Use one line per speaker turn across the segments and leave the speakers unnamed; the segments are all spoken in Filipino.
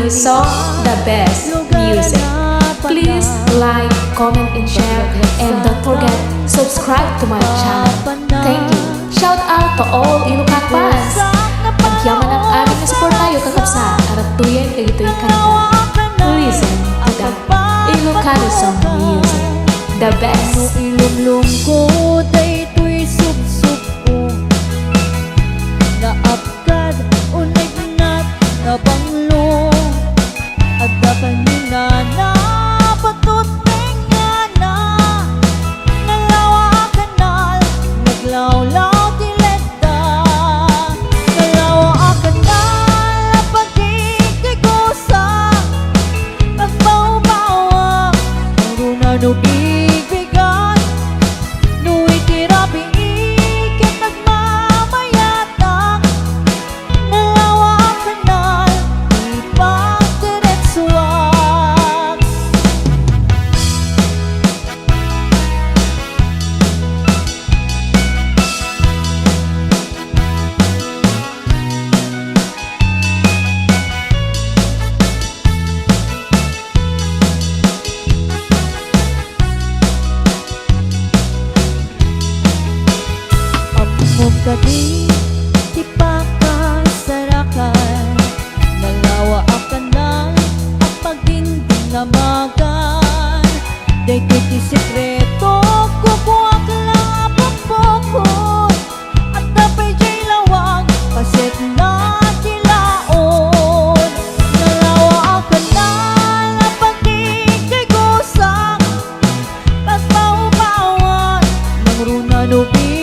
Aking song, the best music. Please like, comment, and share. And don't forget, subscribe to my channel. Thank you. Shout out to all Ilocano fans. Pagyaman ang aming nasuporta tayo kakapsa. Arat tuyen kagito'y kanta. Listen to the Ilocano song music. The best.
Ilumlungkot ay ito'y sup-sup ko. Naapkad, unay-nat, nabanglo. At dapat na patot nga na. Nalawa kanal, naglawlaw tileta. Nalawa kanal, pagkikigusa. Pagbaw-bawa, marunanubig. Gabi, di pa kasarakan. Nalawa akan lang ang pagdinding amagan. Day ko'y sekreto, kukuha ka lang ang pagpoko. At tapay jay lawag, pasit na tilaon. Nalawa akan lang ang pagkikigusak. Pagbaw-bawan, ng runanubig.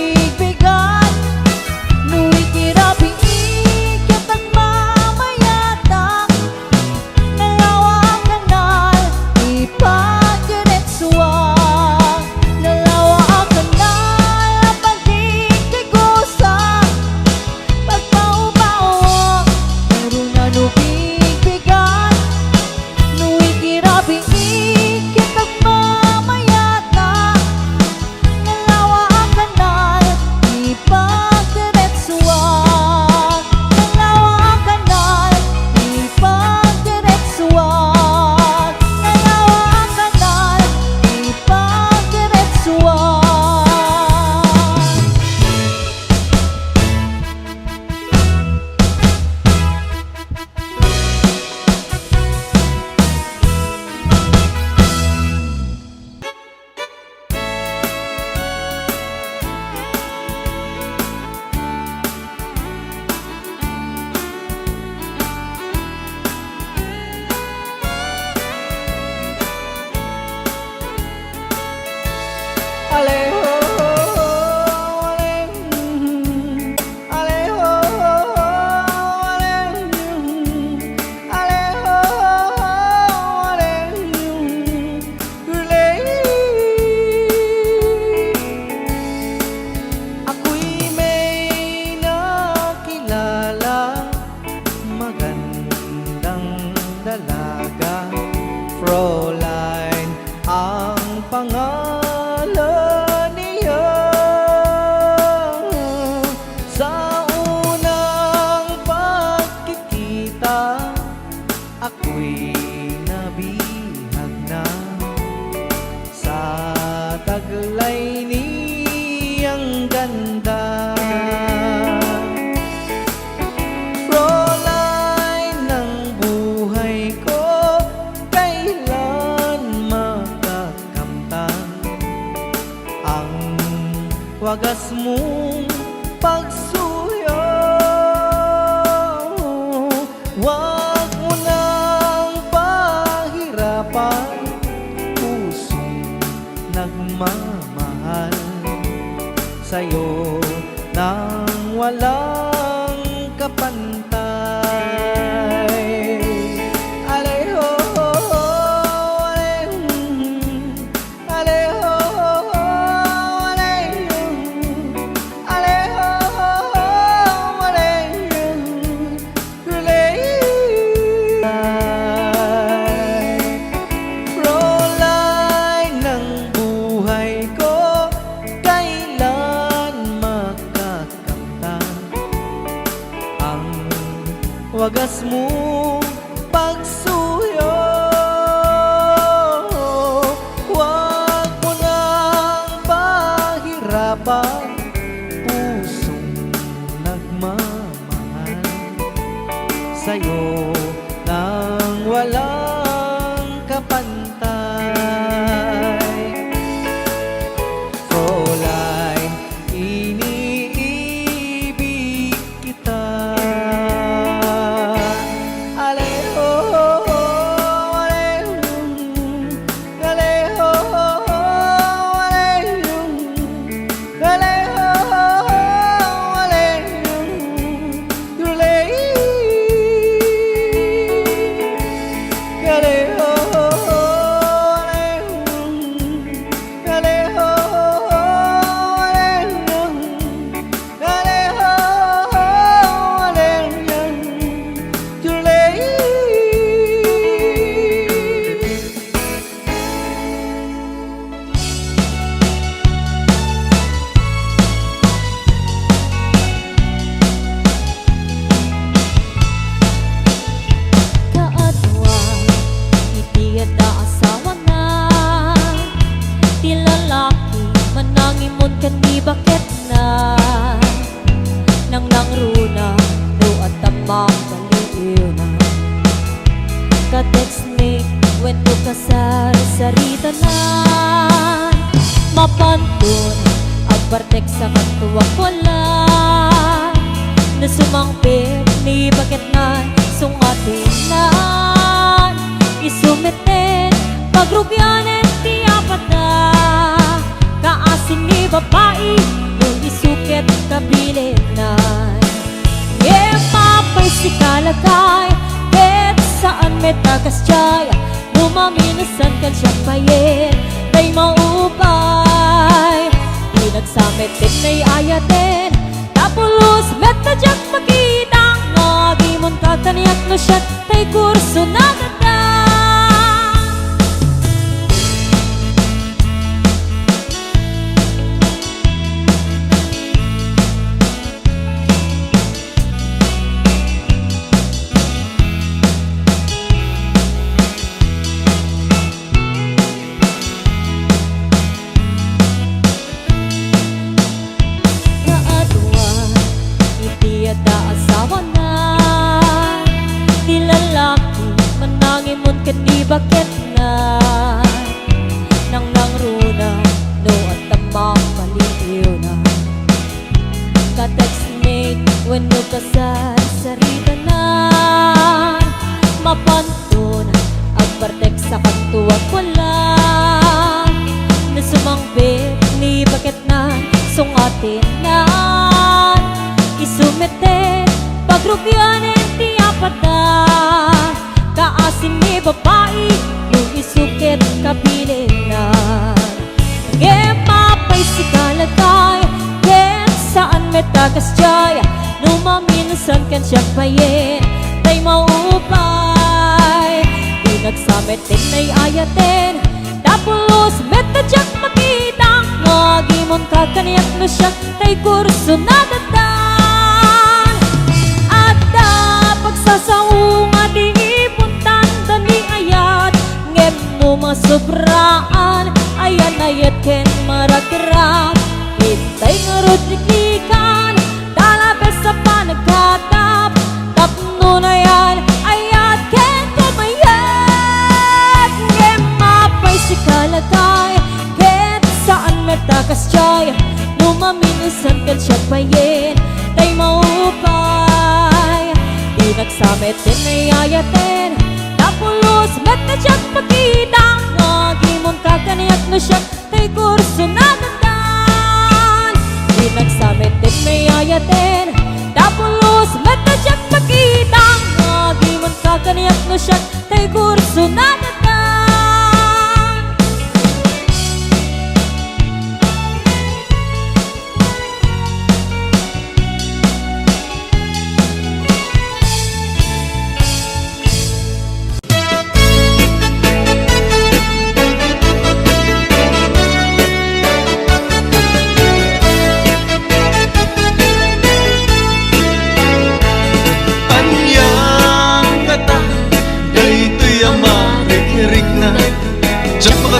Fräulein ang pangalan niya. Sa unang pagkikita, ako'y nabihag na. Sa taglay niyang ganda. Wagas mong pagsuyo, wag mo nang pahirapan pusong nagmamahal sa'yo nang walang kapantay.
Mapantun agbartek sa katuwa ko lang na sumangpit ni bakit na sungatinan isumiten pagrubyanen ti apat na kaasin ni babae nung isukit kabilinan mapay si kalagay ket saan may tagas jaya lumaminasan kan siya payen may maupay di nagsamit din may ayatin tapulos met na dyak makita ngagimon kakaniyak no siya tay kurso na ganda. Di bakit na nang nangruna no at tamang maliw na ka-text mate when no ka sa sarita na mapantun agbartek sa kantuwa ko lang na sumangbit ni bakit na sungatin na isumiten pagrubyanen ti apat na kaasin ni babae yung isukit kabilinan mapay si kalagay ket saan may tagas jaya numaminasan kan siya payen tay maupay di nagsamit din may ayatin tapulos met na dyak makita ngagimon kakaniyak no siya tay kurso na datan at pagsasaunga di masobraan ayan ayat ken marakiram itay ngarod niklikan talabes sa panagkatap tapno na yan ayat ken kumayat mapay si kalagay ket saan metakas jaya lumaminusan ken siya payen tay maupay di nagsamit din ay ayatin tapulos met na dyak makita ngagimon kakaniyak no siya tay kurso na dandan di nagsamit din may ayatin tapulos met na dyak makita ngagimon kakaniyak no siya tay kurso na dandan.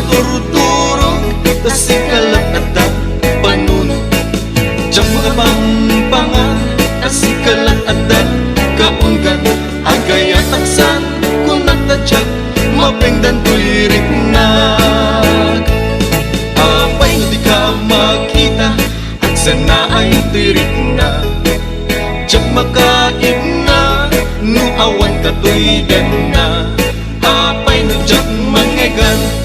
Turuturo tasikalat at panunod Diyak mga pangpangan tasikalat at kaunggan agay at taksan kung nagtadyak mapengdan tuirik nag apay no di ka makita at sana ay tuirik na diyak makaib na no awan ka tuiden na apay no diyak mangegan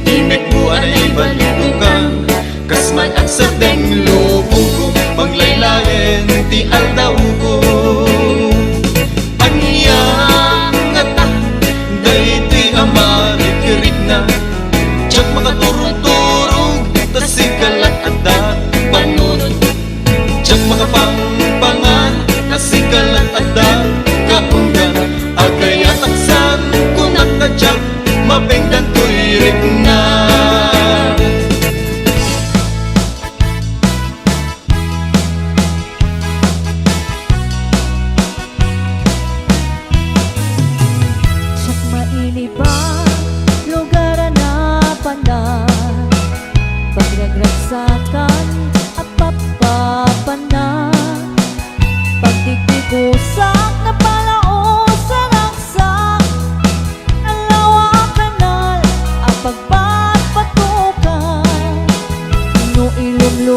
Imek mo ay balinukan kasman at sa deng lubong ko paglaylayan ti aldaw ko Anyang ngata day ti amarikirik na Diyak makaturong-turong tasikalat at panunod Diyak makapangpangan tasikalat at kaunggan agay at aksan kung nagtadyak mapengdan tuirik na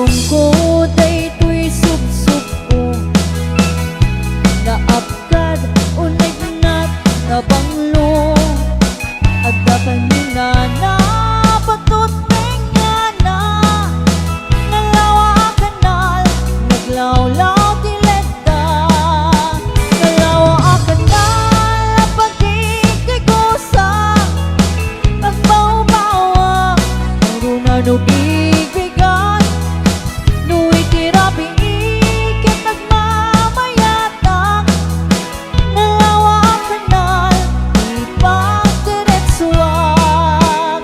lungkot ay ito'y subsub ko, naapkad o nagnat na banglo, at kanina na patuteng nga na nalawa kanal, naglawlaw tileda, nalawa kanal, pagkikigusa, pagbaw-bawa, marunang nubigbigan, nu'y tirapi ikit nagmamayatang, nalawa kanal, ipagdiretsuan.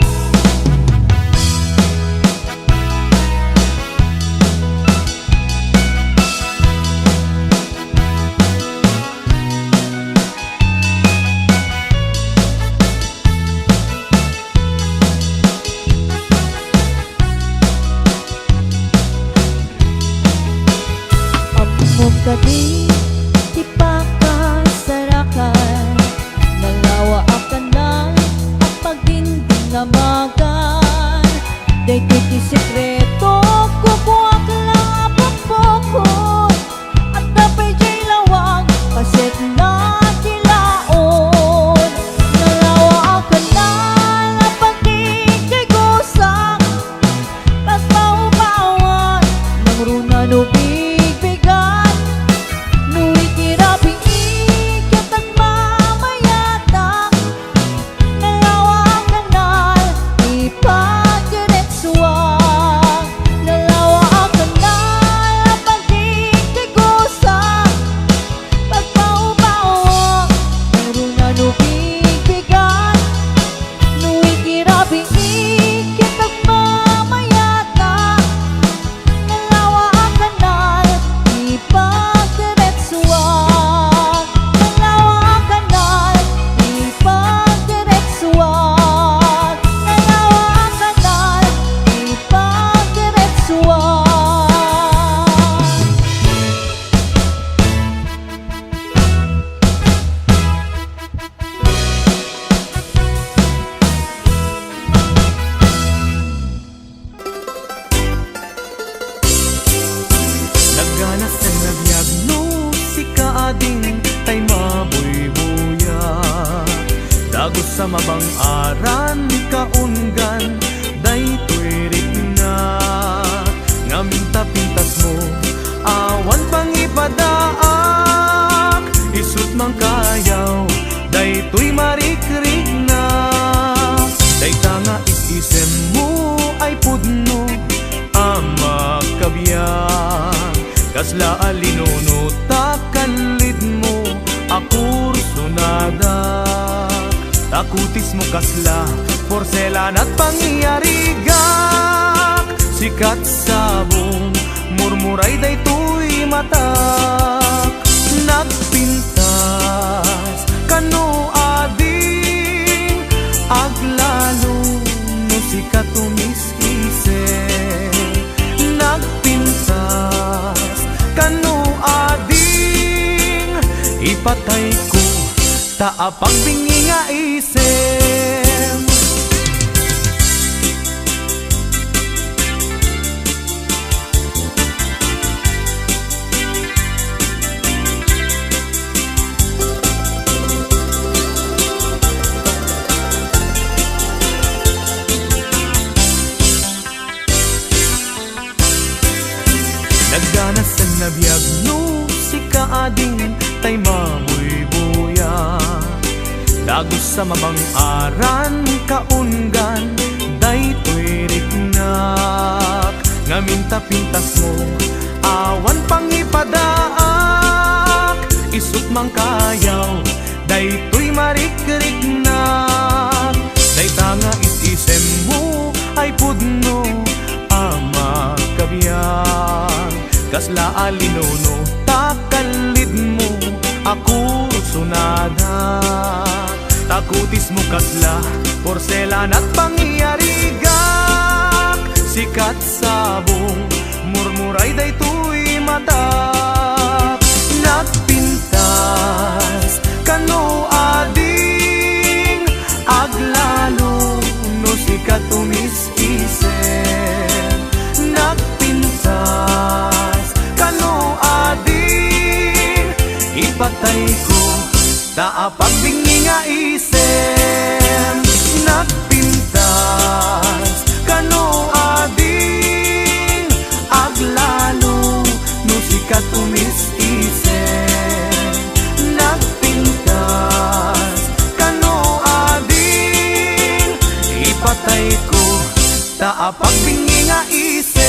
Among gabi, di pa kasarakan, nalawa kanal, at pagdinding namagan, daytoy ti sekreto, kukuwak lang apapokot, at napay jay lawag, kaset na tilaon, nalawa kanal, at pagkikigusak, pagbaw-bawan, nang runa nubigbigan, nu'y tirapi ikit ang mamayatang, nalawa kanal, ipagdiretsuan, nalawa kanal, pagkikigusak, pagbaw-bawan, meron na nubigbigan, nu'y tirapi ikit ang mamayatang, nalawa kanal, ipagdiretsuan, nalawa kanal, ipagdiretsuan, nalawa kanal, ipagdiretsuan.
Nagganas na nabiyag no si kaading tay mabuybuya, dagos sa mabang aran kaungan, daytoy rigna, ngaminta pintas mo awan pang ipadaak, isut mang kayaw, daytoy marikrig na, dayta nga isisem mo ay pudno ama kabiyan, kasla alinuno takalid mo akur sunada, takutis mo kasla porselan at pangyarigak, sikat sabong murmuray daytoy matak, nagpintas kano ading aglalo no sikat tumis-isip, nagpintas kano ading ipatay ko taapag bingi nga isem. Nagganas ang nabiyag no si kaading tay mabuybuya, dagos sa mabang aran kaungan, daytoy rignak, ngaminta pintas mo awan pang ipadaak, isut mang kayaw, daytoy marikrignak, dayta nga isisem mo ay pudno ama kabiyan, kasla alinuno takalid mo ako sunada, takutis mo kasla porselan at pangyarigak, sikat sabong murmuray daytoy matak, nagpintas kano ading aglalo no sikat tumis-isip, nagpintas Taapagbingi nga isem nagpintas kano ading aglalo no sikat umis isem nagpintas kano ading ipatay ko taapagbingi nga isem.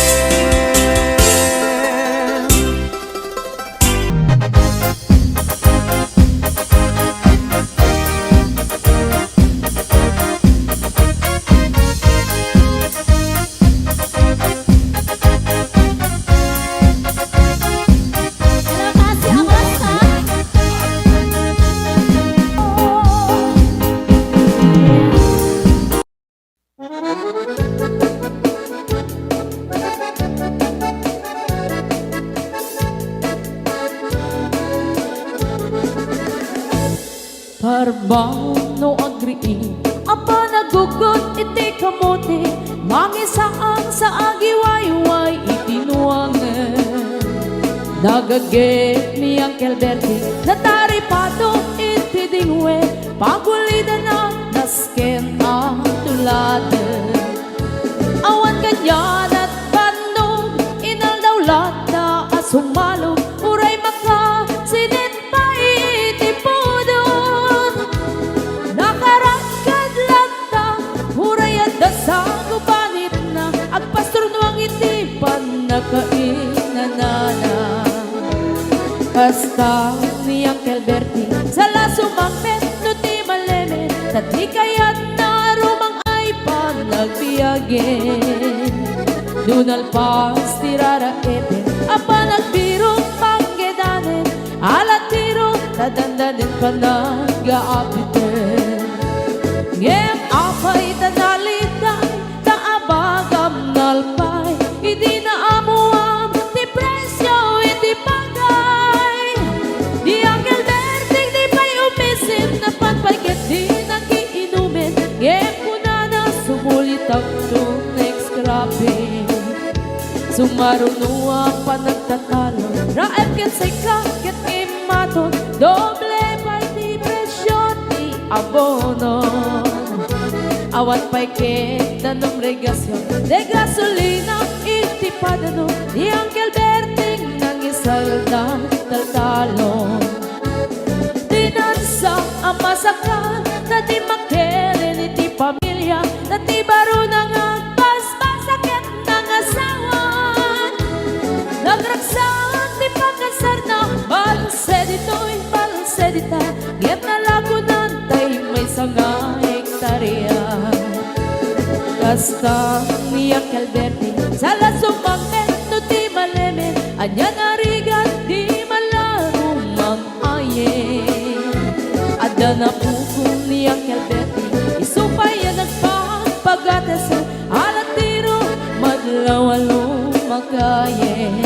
Parbang no agree apa nagugot iti kamote mangisaan sa agiwayway itinuangan nagaget ni Uncle Bertie nataripado iti dingwe pagulida na nasken ang tuladan awan ganyan at bandog inaldawlat na asumalog uray maka sinin pa iti podon nakaragkad lang ta uray at dasang ubanit na agpastor nuang iti panakainanana hasta ni Uncle Bertie sa lasumangpet no ti maleme tati kayat na rumang ay panagbiyagen dunal pas tirara ete apa nagbiro panggedanen alat tiro tadandanen panag-aapiten ngem apay tanaliday taabagam nalpay idi na amuam ti presyo iti bagay di Uncle Bertie di pay umisim na panpagket di nagiinumin ngem kunana sumulit ang next grabe sumaruno ang panagtatalo raep ket say kaket imaton doble pay ti presyo ti abono awan pay ket danom regasyon de gasolina iti padano di Uncle Bertie nangisalda taltalon tinansa ang masakal na di makeren iti pamilya na ti baro nang agpaspasaket ng asawan nagragsan ti pagkasar na balse dito'y balse dita ngem nalagunan tay may sanga hektarya kasta ni Uncle Bertie sa lasumangmen no ti maleme anya narigat di malarong mang-ayen adda na pukong ni Uncle Bertie isupay yan nagpapagatas alat tiro madlawalo makayen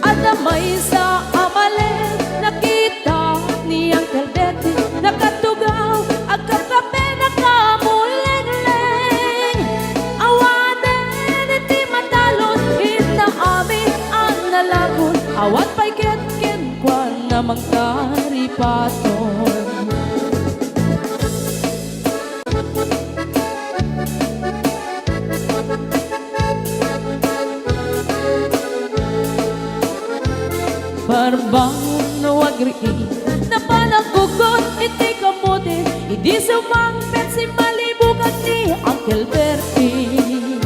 adda may sa amalen nakita ni Uncle Bertie nakatugaw agkakape nakamuleng-leng awanen iti matalon ita amin ang nalagon awat pay ket-ken kwan na magkaripaton Parbang no agree na panagugot iti kamote idi sumangpet si malibugan ni Uncle Bertie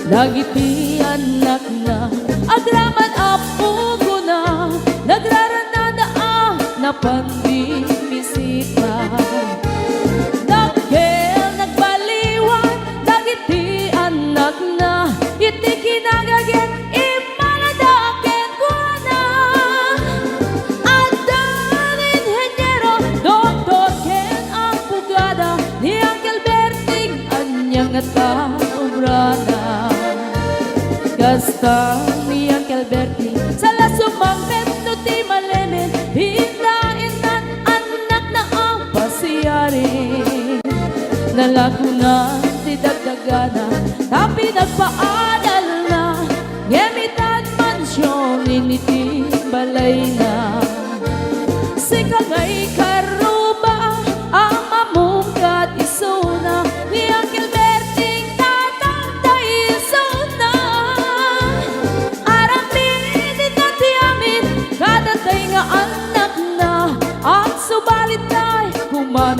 dagiti anak na agraman apo ko na nagraranada na panbimisita dagkel nagbaliwan dagiti anak na iti kinagaget imaladaken ko na andan inhenyero doktor ken ang pugada ni Uncle Bertie anyang nataobrana kasta ni Uncle Bertie sa lasumangpet no ti malemen hindain nan anak na ang pasiyari nalagunan ti dagdagana tapi nagpaadal na ngemitan mansyon initi balay na si kagay kar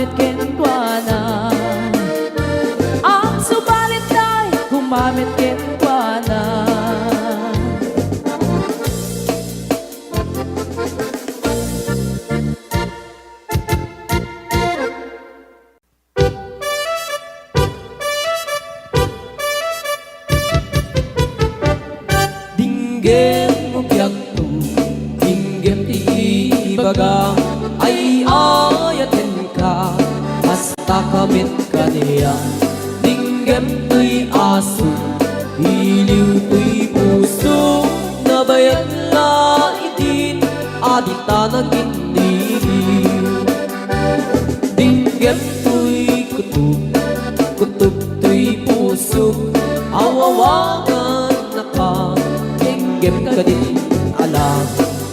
humamit kenkwana. Ang subalit ay humamit kenkwana.
Dinggem mo biyak tu, dinggem di ibaga, ay ayatin ka, hasta kamit ka niya. Dinggem to'y aso, iliw to'y puso, nabayag laitin, adita nag-iniw. Dinggem to'y kutub, kutub to'y puso, awawagan na ka, dinggem ka din alam.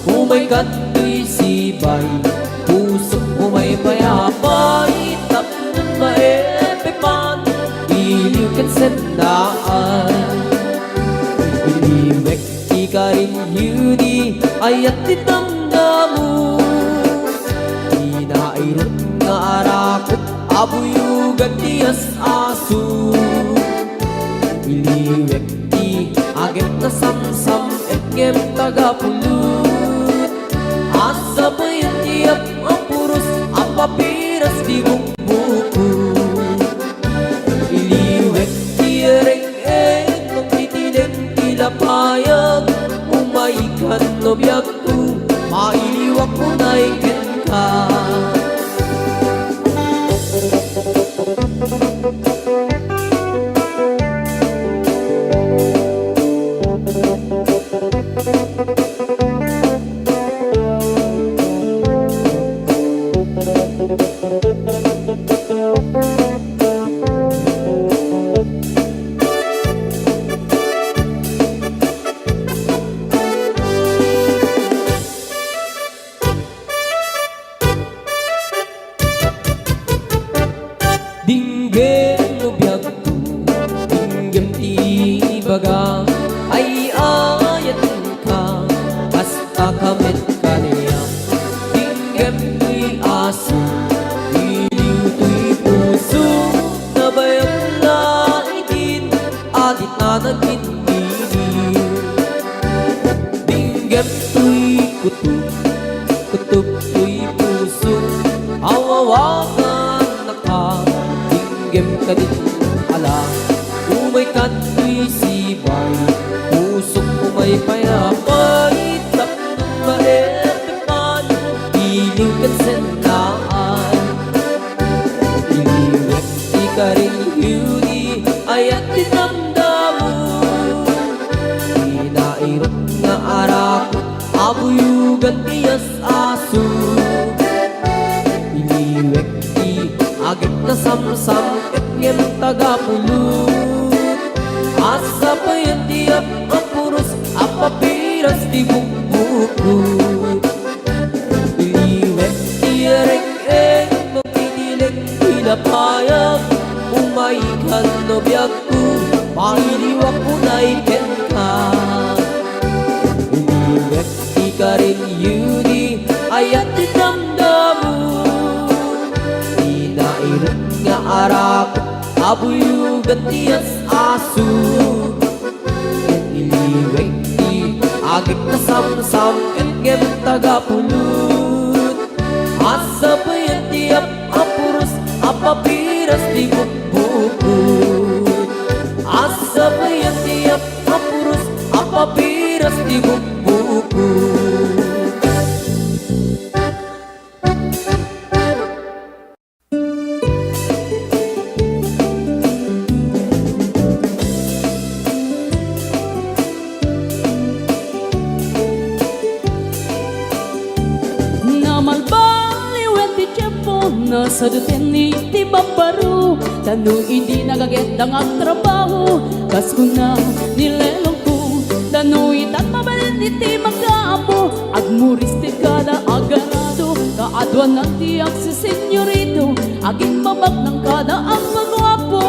Umay ka to'y sibay, puso umay payapay, tapnon maepepan, iliw kan sendaan. Iliwek di ka rin yuni, ayat ditanggamu. Inairot nga arakot, abuyugan tiyas aso. Iliwek di agem na samsam, etgem tagapulut. Asa pa yung tiyap ang puros, ang papiras di bukbuku. Iliwek di ereng-eng, magtitinig tilapayag. Umaikan no biyag tu, mailiwak mo na ikin ka. Dinggem no biyag tu, dinggem ti baga, ay ayatin ka, basta kamit ka niya. Dinggem to'y aso, iliw to'y puso, nabayag laitin, adit na nag-iniw. Dinggem to'y kutub, kutub to'y puso, awawagan na ka, dinggem ka din alam. Umay ka to'y sibay, pusok umay payapay, tapnon maepepan, iliw kan sendaan. Iliwek di ka rin yuni, ayat dinamdamu. Inairot nga arakot, abuyugan tiyas aso. Iliwek di agit na samsam, etgem tagapulut. Asa pa yung tiyap ang puros, ang papiras di bukbukut. Iliwek di ereng-eng, magtitinig tilapayag. Umaikan no biyag ko, mailiwak mo na ikin ka. Iliwek di ka rin yuni, ayat dinamdamu. Inairot nga arakot, abuyugan tiyas aso. Iliwek di agit na samsam, etgem tagapulut. Asa pa yung tiyap ang puros, ang papiras di bukbukut. Asa pa yung tiyap ang puros, ang papiras di bukbukut.
Nasa duteni ti babaru, tanu hindi nagagendang ang trabaho. Kas ko na nilelong ko, tanu itan mabalin iti magkaapo. Agmuris ti kada agarado, kaadwan ng tiyak si senyorito, aging babag ng kada ang pagwapo.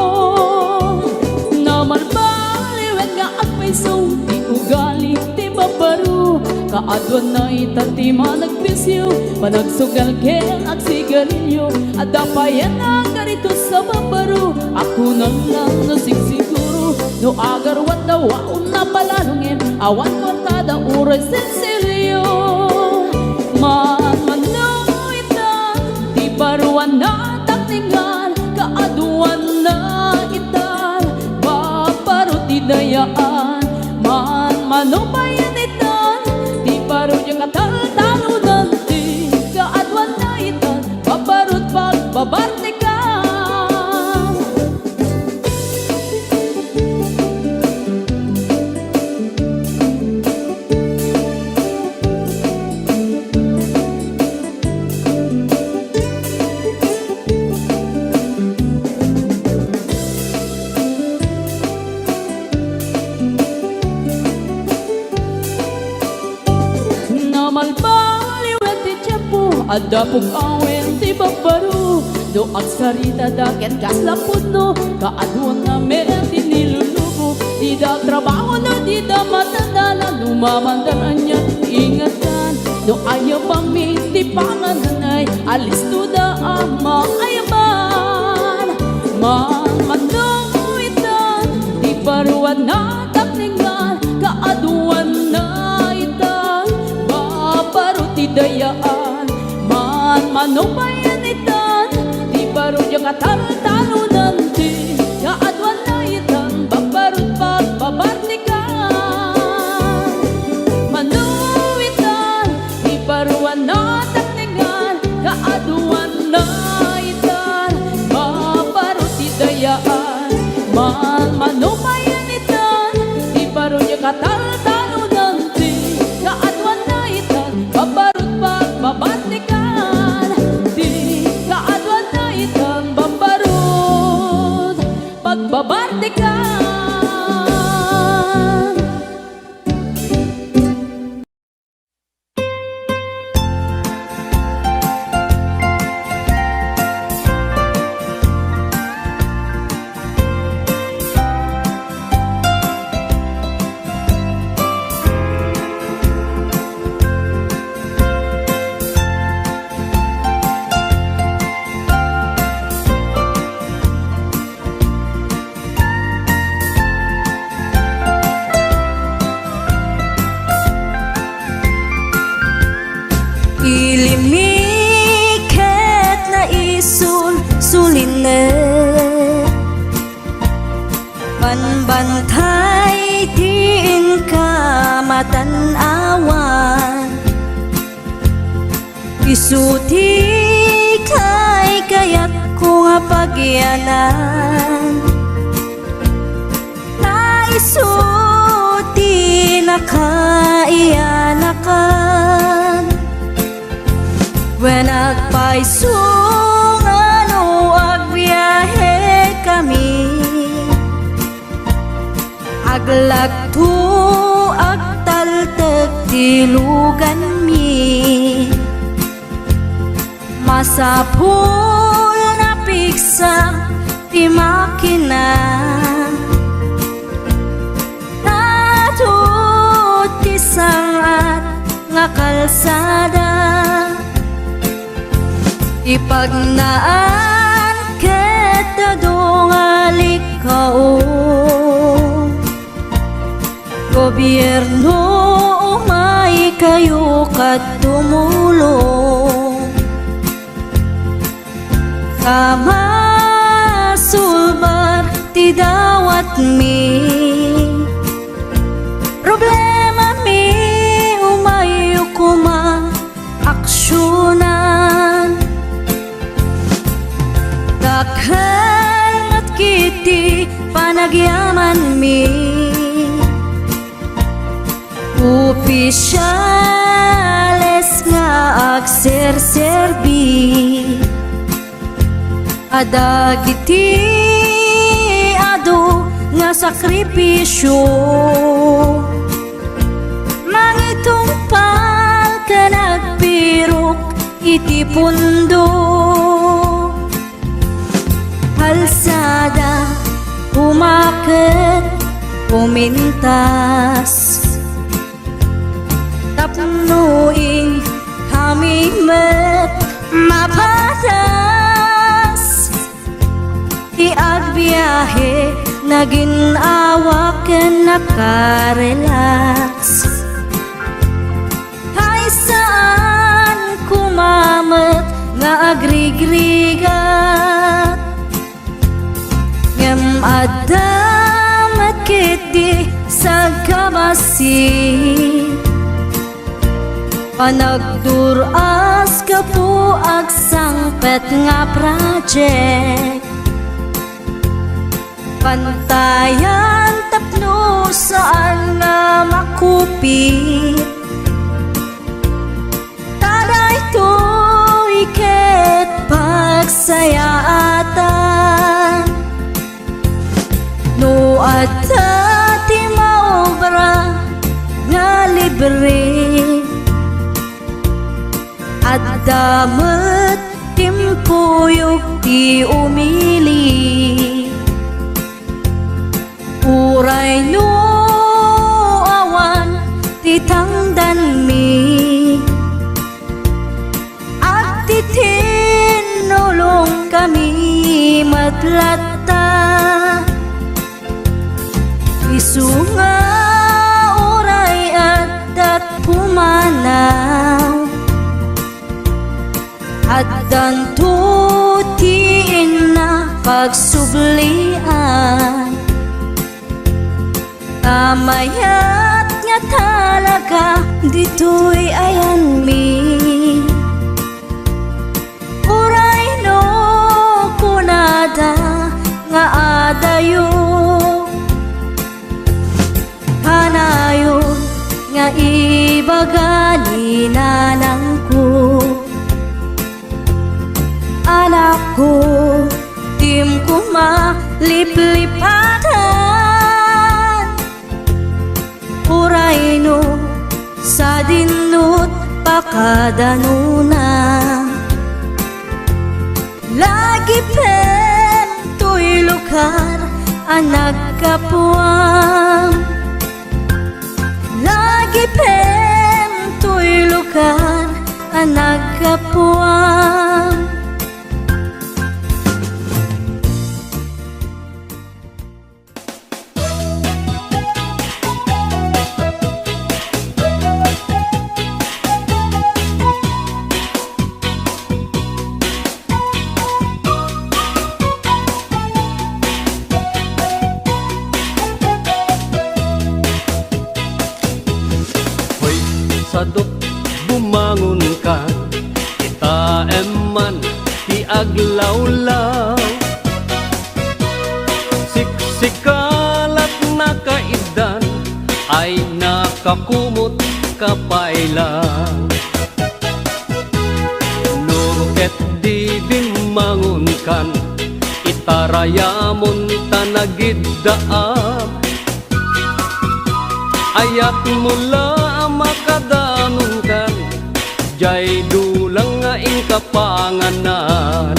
Naman baliwen nga agpaiso, ti ugali ti babaru, kaadwan na itatima nagpisyo, panagsugal ken ag sigarilyo, adapayan ang garito sa babaro, ako na lang nasigsiguro, no agarwat daw waon na palalungin, awan kwartada uray sensilyo. Manmanoitan, di baruan na takningan, kaaduan na itan, babarot di dayaan. Manmanubayan itan, di barot yung katal-talunan, di kaaduan na itan, babarot pagbabartikan. Namalbaliwet ti tiempo, adapog awen ti babaro, do agsarita daket kaslapod no, kaaduan na meron ti nilulubo, di da trabaho no, di da matandala, lumamandaran niya ingatan, do ayaw pami ti pangananay, alis to da ama ayaban. Manmanuitan, di baruan na takningan, kaaduan na itan, babarot ti dayaan. Manmanubayan itan, di barot yung katal-talunan, di kaadwan na itan, babarot pagbabartikan. Manuitan, di baruan na takningan, kaaduan na itan, babarot ti dayaan. Manmanubayan itan, di barot yung katal-talunan, di kaadwan na itan, babarot pagbabartikan, di kaadwan na itan, babarot pagbabartikan.
Ilimiket na isul suline, panbantay tiin ka matanawan, isuti kay kayat ko nga pagyanan, na isuti na kaiyanakan. When nagpaisong ano agbiyahe kami, aglagto agtaltag tilugan mi, masapul na piksa ti makina, natut ti sangat nga kalsada, ipagnaan kita dongalik kao, gobyerno umay kayo kat tumulong, kamasulbar ti dawat mi, problema mi umay kuma aksyonan, dakhan at kiti panagyaman mi, opisyales nga agserserbi, adagiti ado nga sakripisyo, mangitumpal ka nagpirok iti pundo, kalsada umaket pumintas, tapnuing kami met mapatas di agbiyahe naging awaken nakarelax hay saan kumamet nga agrigrigat ngem adamat kiti sa kabasi panagduras ka po agsangpet nga project pantayan tapno saan nga makupit taday to iket pagsayaatan no adda ti maobra nga libre at damat timpuyog ti umili uray no awan ti tangdan mi at ti tinulong kami matlata isunga uray at pumanaw at dantutiin na pagsublian tamayat nga talaga dito'y ayan mi uray no kunada nga adayo hanayon nga ibagani nanang ko anak ko tim ko maliplipatan uray no sa dinut pakadanuna lagi pen to'y lugar ang nagkapuam lagi pen to'y lugar ang nagkapuam
Sadot bumangon ka kita eman ti aglawlaw siksikalat na kaidan ay nakakumot kapailang nuket di bimangon kan itarayamon tanagiddaam ayat mula makadanong kan jay dulang nga ingkapanganan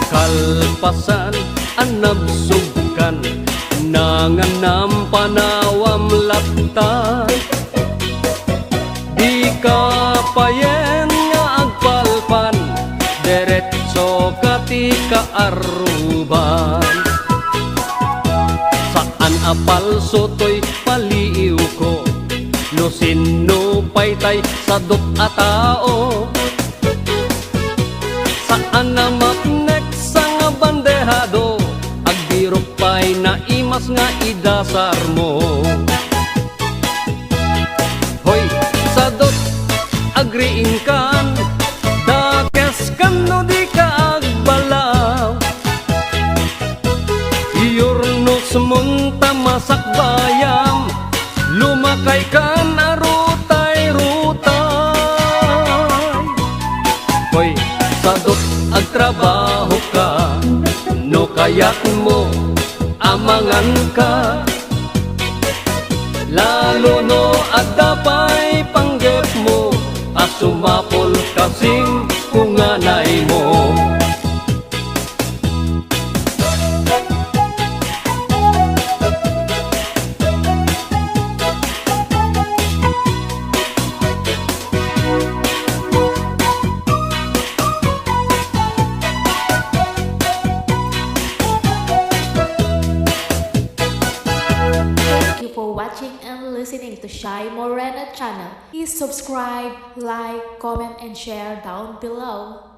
kalpasan anabsugkan nanganam panawam laptan di kapayen nga agpalpan deretso katika aruban saan apal sotoy paliiw ko no sino paytay sadot a tao saan na mapnek sa nga bandehado agbirok pay na imas nga idasar mo hoy sadot agriin kan dakes kan no di ka agbalaw iyorno sumunta masak bayam lumakay kan arutay-rutay hoy sadot agtrabaho ka no kayak mo amangan ka lalo no adapay panggep mo asumapol kasing kunganay mo
watching and listening to Shy Morena channel. Please subscribe, like, comment, and share down below.